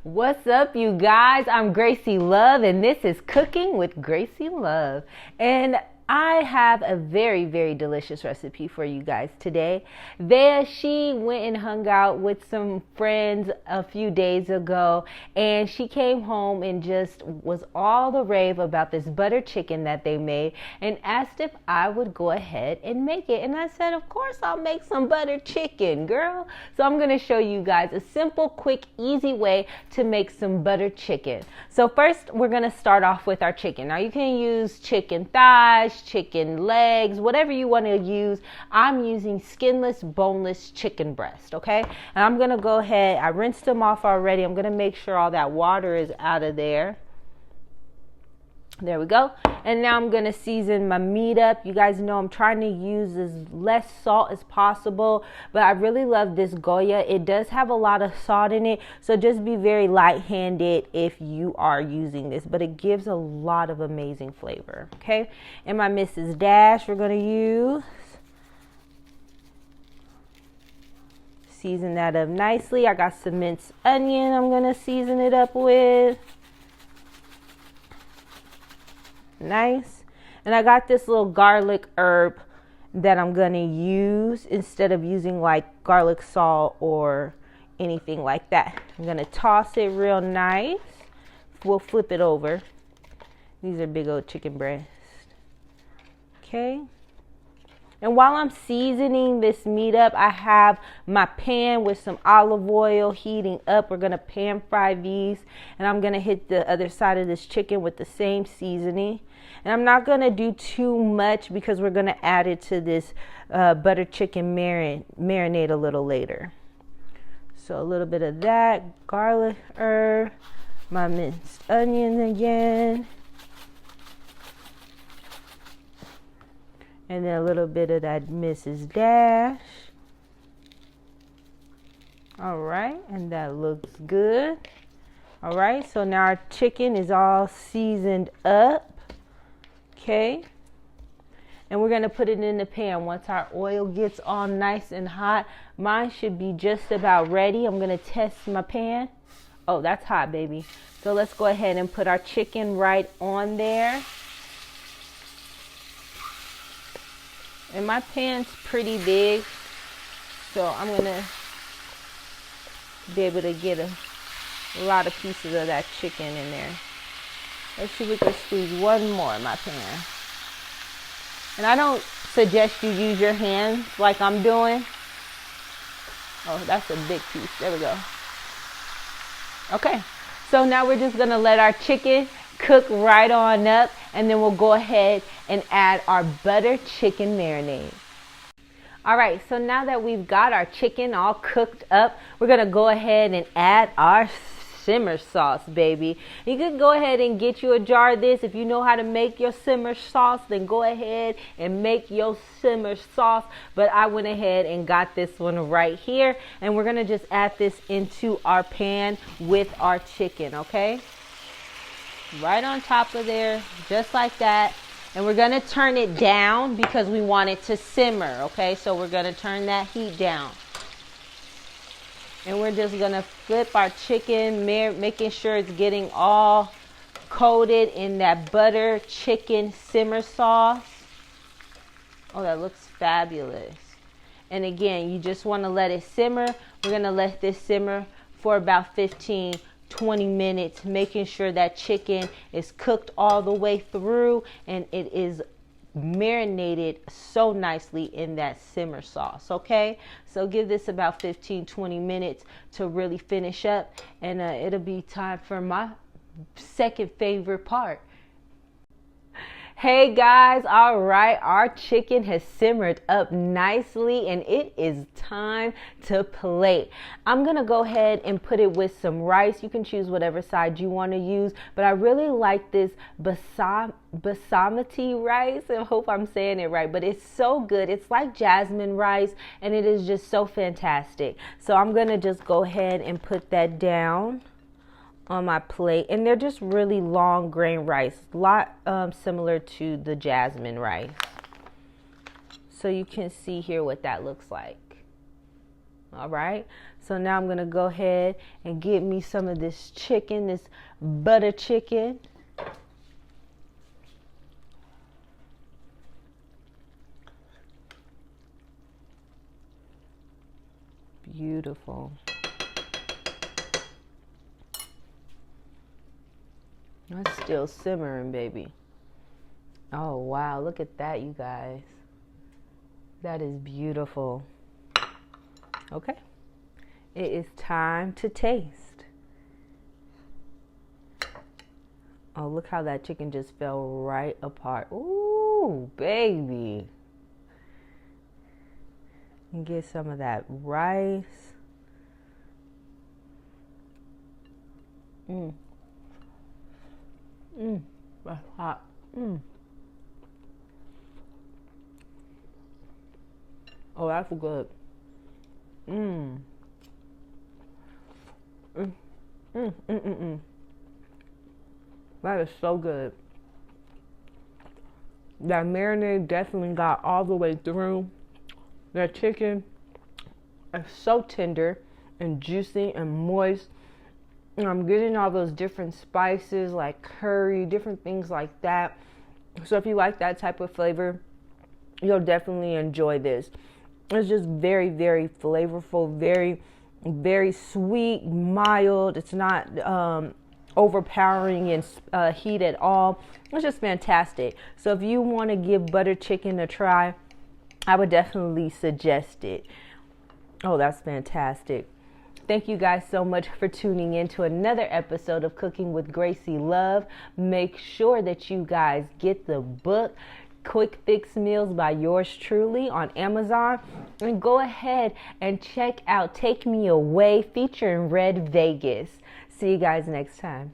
What's up, you guys? I'm Gracie Love, and this is Cooking with Gracie Love. And I have a very, very delicious recipe for you guys today. She went and hung out with some friends a few days ago, and she came home and just was all the rave about this butter chicken that they made and asked if I would go ahead and make it. And I said, of course I'll make some butter chicken, girl. So I'm going to show you guys a simple, quick, easy way to make some butter chicken. So first, we're going to start off with our chicken. Now you can use chicken thighs, chicken legs, whatever you want to use. I'm using skinless, boneless chicken breast, okay? And I'm going to go ahead, I rinsed them off already. I'm going to make sure all that water is out of there. There we go. And now I'm going to season my meat up. You guys know I'm trying to use as less salt as possible, but I really love this Goya. It does have a lot of salt in it, so just be very light-handed if you are using this, but it gives a lot of amazing flavor, okay? And my Mrs. Dash we're going to use. Season that up nicely. I got some minced onion I'm going to season it up with. Nice. And I got this little garlic herb that I'm going to use instead of using like garlic salt or anything like that. I'm going to toss it real nice. We'll flip it over. These are big old chicken breasts. Okay. And while I'm seasoning this meat up, I have my pan with some olive oil heating up. We're going to pan fry these. And I'm going to hit the other side of this chicken with the same seasoning. And I'm not going to do too much because we're going to add it to this butter chicken marinade a little later. So a little bit of that, garlic herb, my minced onion again. And then a little bit of that Mrs. Dash. All right, and that looks good. All right, so now our chicken is all seasoned up. Okay. And we're going to put it in the pan once our oil gets all nice and hot. Mine should be just about ready. I'm going to test my pan. Oh, that's hot, baby. So let's go ahead and put our chicken right on there. And my pan's pretty big, so I'm going to be able to get a lot of pieces of that chicken in there. Let's see if we can squeeze one more in my pan. And I don't suggest you use your hands like I'm doing. Oh, that's a big piece. There we go. Okay, so now we're just going to let our chicken cook right on up, and then we'll go ahead and add our butter chicken marinade. All right, so now that we've got our chicken all cooked up, we're gonna go ahead and add our simmer sauce, baby. You can go ahead and get you a jar of this. If you know how to make your simmer sauce, then go ahead and make your simmer sauce. But I went ahead and got this one right here, and we're gonna just add this into our pan with our chicken, okay? Right on top of there, just like that. And we're going to turn it down because we want it to simmer, okay? So we're going to turn that heat down. And we're just going to flip our chicken, making sure it's getting all coated in that butter chicken simmer sauce. Oh, that looks fabulous. And again, you just want to let it simmer. We're going to let this simmer for about 15-20 minutes, making sure that chicken is cooked all the way through and it is marinated so nicely in that simmer sauce, okay? So give this about 15-20 minutes to really finish up, and it'll be time for my second favorite part. Hey guys, all right, our chicken has simmered up nicely and it is time to plate. I'm gonna go ahead and put it with some rice. You can choose whatever side you want to use, but I really like this basmati rice. I hope I'm saying it right, but it's so good. It's like jasmine rice and it is just so fantastic. So I'm gonna just go ahead and put that down on my plate, and they're just really long grain rice, a lot similar to the jasmine rice. So you can see here what that looks like. All right, So now I'm going to go ahead and get me some of this chicken, this butter chicken. Beautiful. That's still simmering, baby. Oh, wow. Look at that, you guys. That is beautiful. Okay. It is time to taste. Oh, look how that chicken just fell right apart. Ooh, baby. And get some of that rice. That's hot. Oh, that's good. That is so good. That marinade definitely got all the way through. That chicken is so tender and juicy and moist. And I'm getting all those different spices like curry, different things like that. So if you like that type of flavor, you'll definitely enjoy this. It's just very, very flavorful, very, very sweet, mild. It's not overpowering in heat at all. It's just fantastic. So if you want to give butter chicken a try, I would definitely suggest it. Oh, that's fantastic. Thank you guys so much for tuning in to another episode of Cooking with Gracie Love. Make sure that you guys get the book, Quick Fix Meals by yours truly on Amazon. And go ahead and check out Take Me Away featuring Red Vegas. See you guys next time.